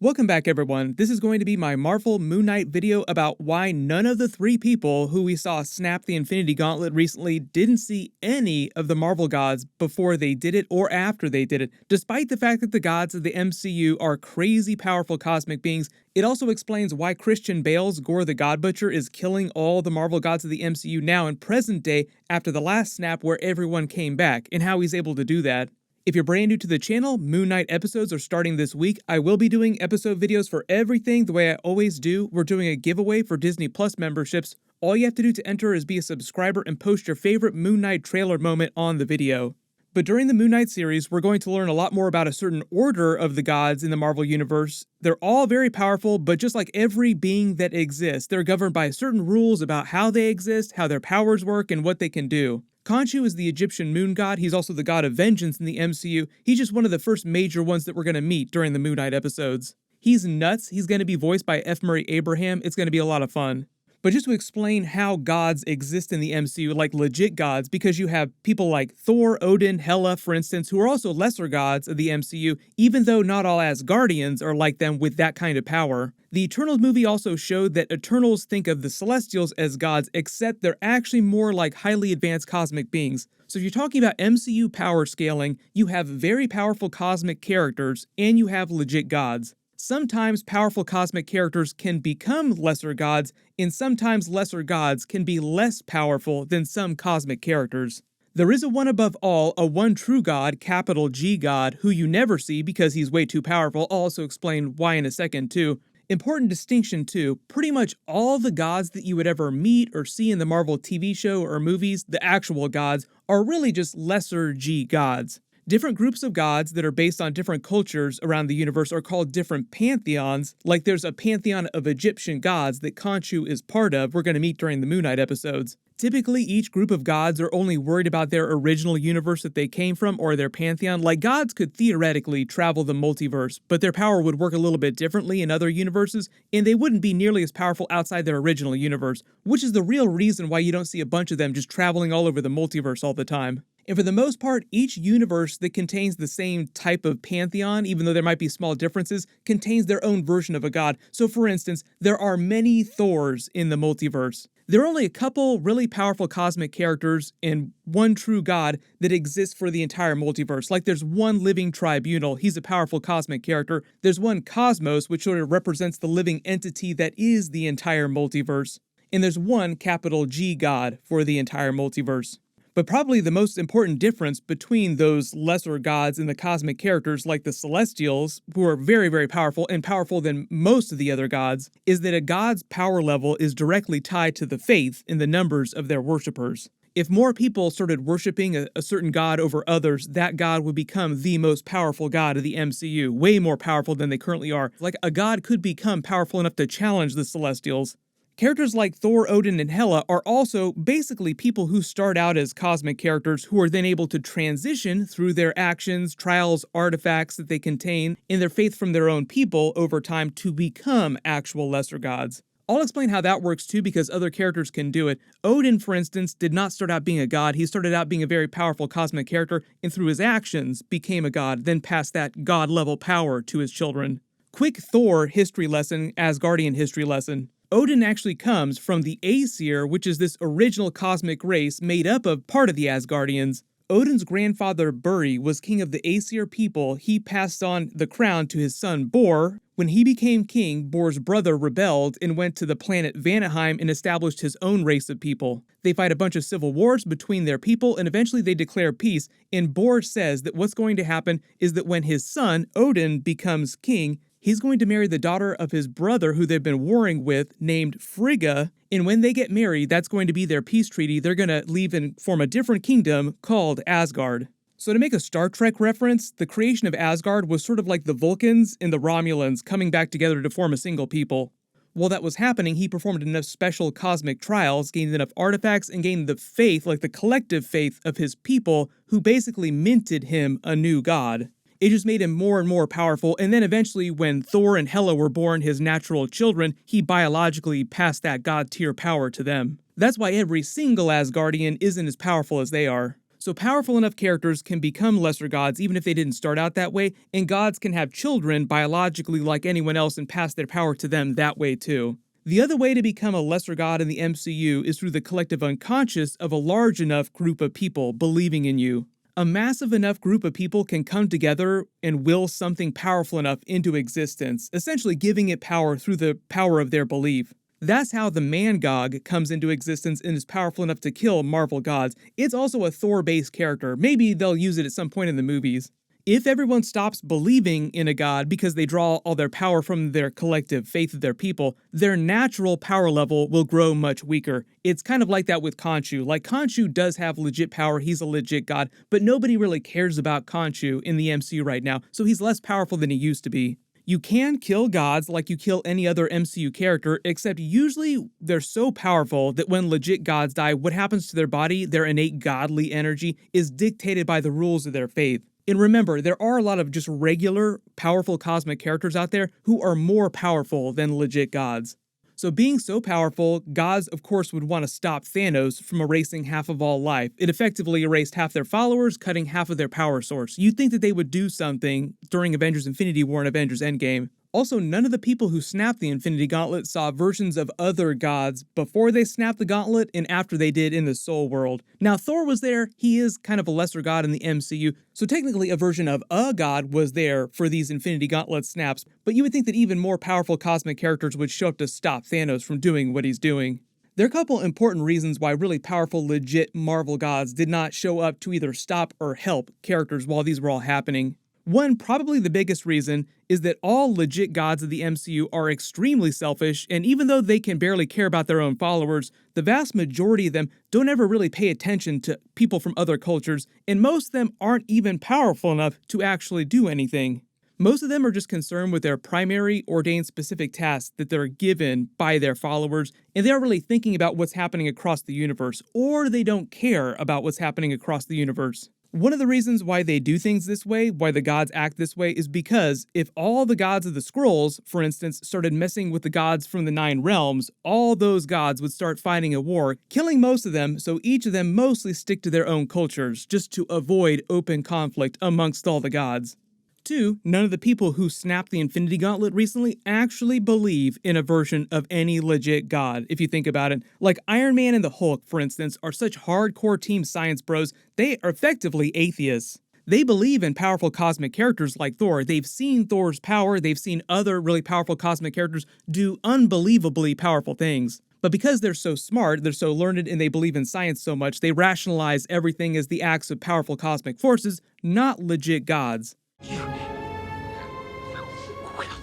Welcome back everyone, this is going to be my Marvel Moon Knight video about why none of the three people who we saw snap the Infinity Gauntlet recently didn't see any of the Marvel gods before they did it or after they did it. Despite the fact that the gods of the MCU are crazy powerful cosmic beings, it also explains why Christian Bale's Gore the God Butcher is killing all the Marvel gods of the MCU now in present day after the last snap where everyone came back, and how he's able to do that. If you're brand new to the channel, Moon Knight episodes are starting this week. I will be doing episode videos for everything the way I always do. We're doing a giveaway for Disney Plus memberships. All you have to do to enter is be a subscriber and post your favorite Moon Knight trailer moment on the video. But during the Moon Knight series, we're going to learn a lot more about a certain order of the gods in the Marvel Universe. They're all very powerful, but just like every being that exists, they're governed by certain rules about how they exist, how their powers work, and what they can do. Khonshu is the Egyptian moon god. He's also the god of vengeance in the MCU. He's just one of the first major ones that we're going to meet during the Moon Knight episodes. He's nuts. He's going to be voiced by F. Murray Abraham. It's going to be a lot of fun. But just to explain how gods exist in the MCU, like legit gods, because you have people like Thor, Odin, Hela, for instance, who are also lesser gods of the MCU, even though not all Asgardians are like them with that kind of power. The Eternals movie also showed that Eternals think of the Celestials as gods, except they're actually more like highly advanced cosmic beings. So if you're talking about MCU power scaling, you have very powerful cosmic characters, and you have legit gods. Sometimes powerful cosmic characters can become lesser gods, and sometimes lesser gods can be less powerful than some cosmic characters. There is a one above all, a one true god, capital G God, who you never see because he's way too powerful. I'll also explain why in a second too. Important distinction too, pretty much all the gods that you would ever meet or see in the Marvel TV show or movies, the actual gods, are really just lesser G gods. Different groups of gods that are based on different cultures around the universe are called different pantheons, like there's a pantheon of Egyptian gods that Khonshu is part of we're going to meet during the Moon Knight episodes. Typically, each group of gods are only worried about their original universe that they came from or their pantheon. Like, gods could theoretically travel the multiverse, but their power would work a little bit differently in other universes, and they wouldn't be nearly as powerful outside their original universe, which is the real reason why you don't see a bunch of them just traveling all over the multiverse all the time. And for the most part, each universe that contains the same type of pantheon, even though there might be small differences, contains their own version of a god. So for instance, there are many Thors in the multiverse. There are only a couple really powerful cosmic characters and one true god that exists for the entire multiverse. Like there's one living tribunal, he's a powerful cosmic character. There's one Cosmos, which sort of represents the living entity that is the entire multiverse. And there's one capital G god for the entire multiverse. But probably the most important difference between those lesser gods and the cosmic characters like the Celestials, who are very, very powerful and powerful than most of the other gods, is that a god's power level is directly tied to the faith in the numbers of their worshippers. If more people started worshipping a certain god over others, that god would become the most powerful god of the MCU, way more powerful than they currently are. Like, a god could become powerful enough to challenge the Celestials. Characters like Thor, Odin, and Hela are also basically people who start out as cosmic characters who are then able to transition through their actions, trials, artifacts that they contain, and their faith from their own people over time to become actual lesser gods. I'll explain how that works too because other characters can do it. Odin, for instance, did not start out being a god. He started out being a very powerful cosmic character and through his actions became a god, then passed that god-level power to his children. Quick Thor history lesson, Asgardian history lesson. Odin actually comes from the Aesir, which is this original cosmic race made up of part of the Asgardians. Odin's grandfather Buri was king of the Aesir people. He passed on the crown to his son Bor. When he became king, Bor's brother rebelled and went to the planet Vanaheim and established his own race of people. They fight a bunch of civil wars between their people and eventually they declare peace, and Bor says that what's going to happen is that when his son Odin becomes king, he's going to marry the daughter of his brother who they've been warring with named Frigga, and when they get married, that's going to be their peace treaty. They're going to leave and form a different kingdom called Asgard. So to make a Star Trek reference, the creation of Asgard was sort of like the Vulcans and the Romulans coming back together to form a single people. While that was happening, he performed enough special cosmic trials, gained enough artifacts, and gained the faith, like the collective faith of his people, who basically minted him a new god. It just made him more and more powerful, and then eventually when Thor and Hela were born, his natural children, he biologically passed that god tier power to them. That's why every single Asgardian isn't as powerful as they are. So powerful enough characters can become lesser gods even if they didn't start out that way, and gods can have children biologically like anyone else and pass their power to them that way too. The other way to become a lesser god in the MCU is through the collective unconscious of a large enough group of people believing in you. A massive enough group of people can come together and will something powerful enough into existence, essentially giving it power through the power of their belief. That's how the Mangog comes into existence and is powerful enough to kill Marvel gods. It's also a Thor-based character. Maybe they'll use it at some point in the movies. If everyone stops believing in a god because they draw all their power from their collective faith of their people, their natural power level will grow much weaker. It's kind of like that with Khonshu. Like, Khonshu does have legit power, he's a legit god, but nobody really cares about Khonshu in the MCU right now, so he's less powerful than he used to be. You can kill gods like you kill any other MCU character, except usually they're so powerful that when legit gods die, what happens to their body, their innate godly energy, is dictated by the rules of their faith. And remember, there are a lot of just regular, powerful cosmic characters out there who are more powerful than legit gods. So being so powerful, gods of course would want to stop Thanos from erasing half of all life. It effectively erased half their followers, cutting half of their power source. You'd think that they would do something during Avengers Infinity War and Avengers Endgame. Also, none of the people who snapped the Infinity Gauntlet saw versions of other gods before they snapped the gauntlet and after they did in the Soul World. Now, Thor was there. He is kind of a lesser god in the MCU, so technically a version of a god was there for these Infinity Gauntlet snaps, but you would think that even more powerful cosmic characters would show up to stop Thanos from doing what he's doing. There are a couple important reasons why really powerful, legit Marvel gods did not show up to either stop or help characters while these were all happening. One, probably the biggest reason, is that all legit gods of the MCU are extremely selfish, and even though they can barely care about their own followers, the vast majority of them don't ever really pay attention to people from other cultures, and most of them aren't even powerful enough to actually do anything. Most of them are just concerned with their primary, ordained specific tasks that they're given by their followers, and they aren't really thinking about what's happening across the universe, or they don't care about what's happening across the universe. One of the reasons why they do things this way, why the gods act this way, is because if all the gods of the Skrulls, for instance, started messing with the gods from the Nine Realms, all those gods would start fighting a war, killing most of them, so each of them mostly stick to their own cultures, just to avoid open conflict amongst all the gods. 2, none of the people who snapped the Infinity Gauntlet recently actually believe in a version of any legit god, if you think about it. Like Iron Man and the Hulk, for instance, are such hardcore team science bros, they are effectively atheists. They believe in powerful cosmic characters like Thor. They've seen Thor's power, they've seen other really powerful cosmic characters do unbelievably powerful things. But because they're so smart, they're so learned, and they believe in science so much, they rationalize everything as the acts of powerful cosmic forces, not legit gods. You will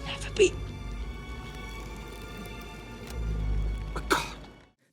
never be a god.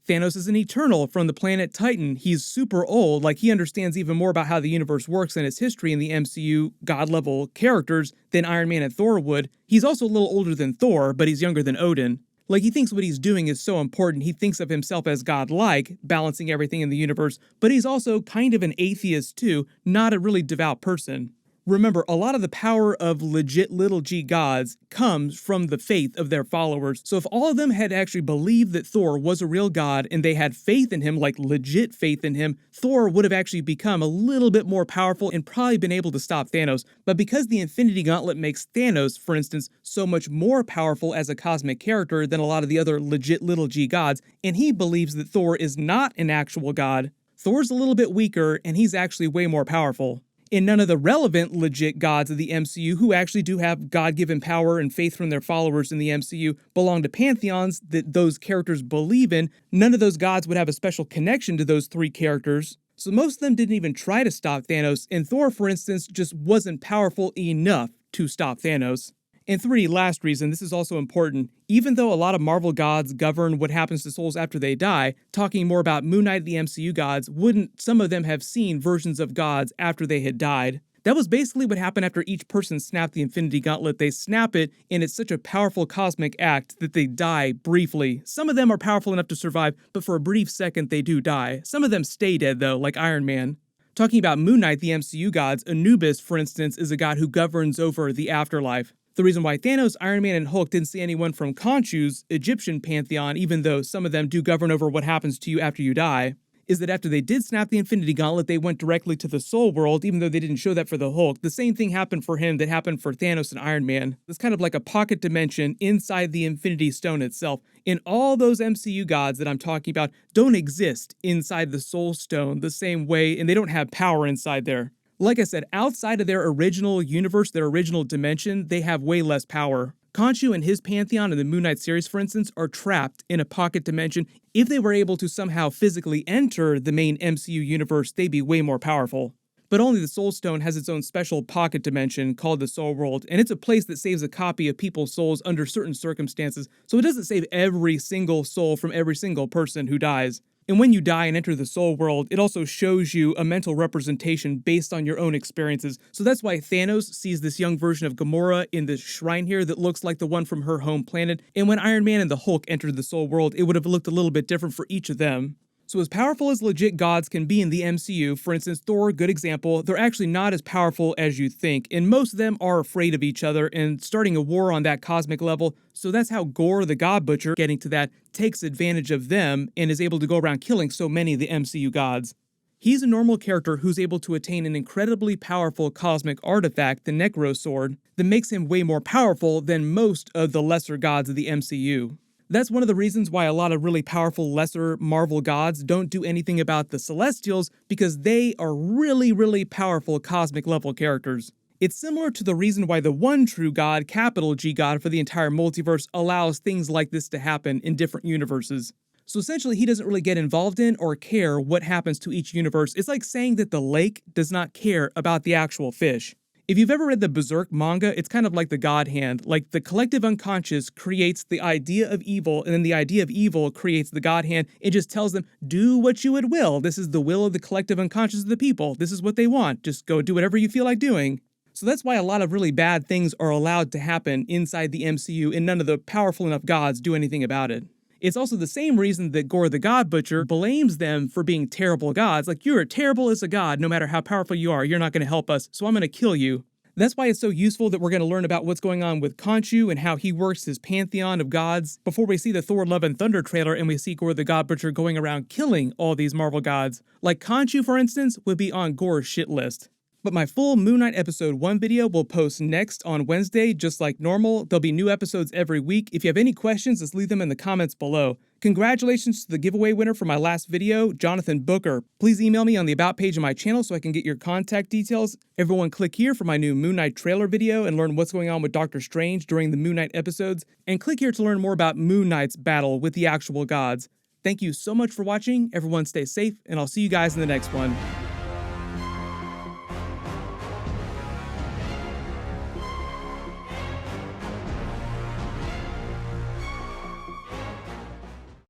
Thanos is an Eternal from the planet Titan. He's super old, like he understands even more about how the universe works and its history in the MCU god-level characters than Iron Man and Thor would. He's also a little older than Thor, but he's younger than Odin. Like, he thinks what he's doing is so important, he thinks of himself as godlike, balancing everything in the universe, but he's also kind of an atheist too, not a really devout person. Remember, a lot of the power of legit little g gods comes from the faith of their followers. So if all of them had actually believed that Thor was a real god and they had faith in him, like legit faith in him, Thor would have actually become a little bit more powerful and probably been able to stop Thanos. But because the Infinity Gauntlet makes Thanos, for instance, so much more powerful as a cosmic character than a lot of the other legit little g gods, and he believes that Thor is not an actual god, Thor's a little bit weaker and he's actually way more powerful. And none of the relevant legit gods of the MCU who actually do have God-given power and faith from their followers in the MCU belong to pantheons that those characters believe in. None of those gods would have a special connection to those 3 characters. So most of them didn't even try to stop Thanos, and Thor, for instance, just wasn't powerful enough to stop Thanos. And 3, last reason, this is also important. Even though a lot of Marvel gods govern what happens to souls after they die, talking more about Moon Knight and the MCU gods, wouldn't some of them have seen versions of gods after they had died? That was basically what happened after each person snapped the Infinity Gauntlet. They snap it, and it's such a powerful cosmic act that they die briefly. Some of them are powerful enough to survive, but for a brief second they do die. Some of them stay dead though, like Iron Man. Talking about Moon Knight, the MCU gods, Anubis, for instance, is a god who governs over the afterlife. The reason why Thanos, Iron Man, and Hulk didn't see anyone from Khonshu's Egyptian pantheon, even though some of them do govern over what happens to you after you die, is that after they did snap the Infinity Gauntlet, they went directly to the Soul World, even though they didn't show that for the Hulk. The same thing happened for him that happened for Thanos and Iron Man. It's kind of like a pocket dimension inside the Infinity Stone itself. And all those MCU gods that I'm talking about don't exist inside the Soul Stone the same way, and they don't have power inside there. Like I said, outside of their original universe, their original dimension, they have way less power. Khonshu and his pantheon in the Moon Knight series, for instance, are trapped in a pocket dimension. If they were able to somehow physically enter the main MCU universe, they'd be way more powerful. But only the Soul Stone has its own special pocket dimension called the Soul World, and it's a place that saves a copy of people's souls under certain circumstances, so it doesn't save every single soul from every single person who dies. And when you die and enter the Soul World, it also shows you a mental representation based on your own experiences. So that's why Thanos sees this young version of Gamora in this shrine here that looks like the one from her home planet. And when Iron Man and the Hulk entered the Soul World, it would have looked a little bit different for each of them. So as powerful as legit gods can be in the MCU, for instance, Thor, good example, they're actually not as powerful as you think, and most of them are afraid of each other and starting a war on that cosmic level. So that's how Gorr the God Butcher, getting to that, takes advantage of them and is able to go around killing so many of the MCU gods. He's a normal character who's able to attain an incredibly powerful cosmic artifact, the Necro Sword, that makes him way more powerful than most of the lesser gods of the MCU. That's one of the reasons why a lot of really powerful lesser Marvel gods don't do anything about the Celestials, because they are really, really powerful cosmic level characters. It's similar to the reason why the one true God, capital G God for the entire multiverse, allows things like this to happen in different universes. So essentially, he doesn't really get involved in or care what happens to each universe. It's like saying that the lake does not care about the actual fish. If you've ever read the Berserk manga, it's kind of like the God Hand. Like, the collective unconscious creates the idea of evil, and then the idea of evil creates the God Hand. It just tells them, do what you would will. This is the will of the collective unconscious of the people. This is what they want. Just go do whatever you feel like doing. So that's why a lot of really bad things are allowed to happen inside the MCU, and none of the powerful enough gods do anything about it. It's also the same reason that Gorr the God Butcher blames them for being terrible gods. Like, you're terrible as a god, no matter how powerful you are. You're not going to help us, so I'm going to kill you. That's why it's so useful that we're going to learn about what's going on with Khonshu and how he works his pantheon of gods before we see the Thor Love and Thunder trailer and we see Gorr the God Butcher going around killing all these Marvel gods. Like Khonshu, for instance, would be on Gorr's shit list. But my full Moon Knight Episode 1 video will post next on Wednesday, just like normal. There'll be new episodes every week. If you have any questions, just leave them in the comments below. Congratulations to the giveaway winner for my last video, Jonathan Booker. Please email me on the About page of my channel so I can get your contact details. Everyone click here for my new Moon Knight trailer video and learn what's going on with Doctor Strange during the Moon Knight episodes. And click here to learn more about Moon Knight's battle with the actual gods. Thank you so much for watching. Everyone stay safe, and I'll see you guys in the next one.